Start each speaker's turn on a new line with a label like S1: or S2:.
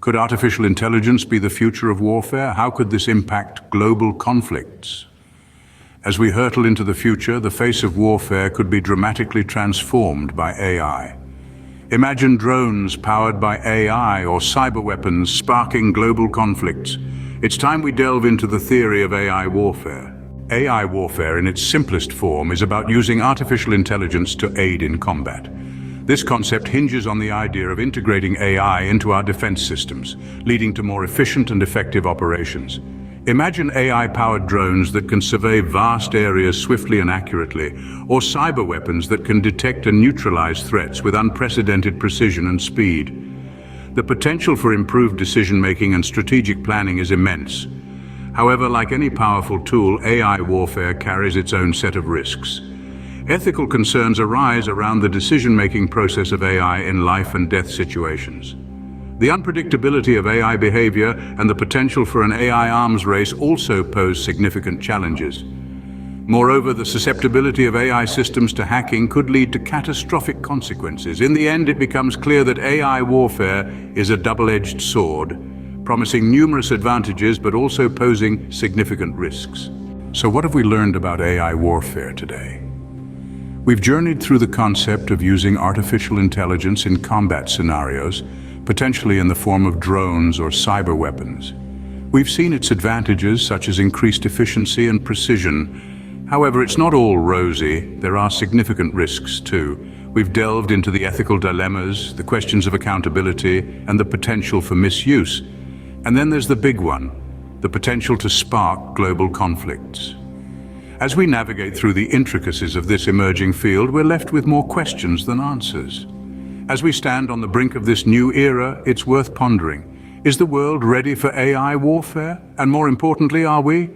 S1: Could artificial intelligence be the future of warfare? How could this impact global conflicts? As we hurtle into the future, the face of warfare could be dramatically transformed by AI. Imagine drones powered by AI or cyber weapons sparking global conflicts. It's time we delve into the theory of AI warfare. AI warfare in its simplest form is about using artificial intelligence to aid in combat. This concept hinges on the idea of integrating AI into our defense systems, leading to more efficient and effective operations. Imagine AI-powered drones that can survey vast areas swiftly and accurately, or cyber weapons that can detect and neutralize threats with unprecedented precision and speed. The potential for improved decision-making and strategic planning is immense. However, like any powerful tool, AI warfare carries its own set of risks. Ethical concerns arise around the decision-making process of AI in life and death situations. The unpredictability of AI behavior and the potential for an AI arms race also pose significant challenges. Moreover, the susceptibility of AI systems to hacking could lead to catastrophic consequences. In the end, it becomes clear that AI warfare is a double-edged sword, promising numerous advantages but also posing significant risks. So what have we learned about AI warfare today? We've journeyed through the concept of using artificial intelligence in combat scenarios, potentially in the form of drones or cyber weapons. We've seen its advantages, such as increased efficiency and precision. However, it's not all rosy. There are significant risks too. We've delved into the ethical dilemmas, the questions of accountability, and the potential for misuse. And then there's the big one, the potential to spark global conflicts. As we navigate through the intricacies of this emerging field, we're left with more questions than answers. As we stand on the brink of this new era, it's worth pondering. Is the world ready for AI warfare? And more importantly, are we?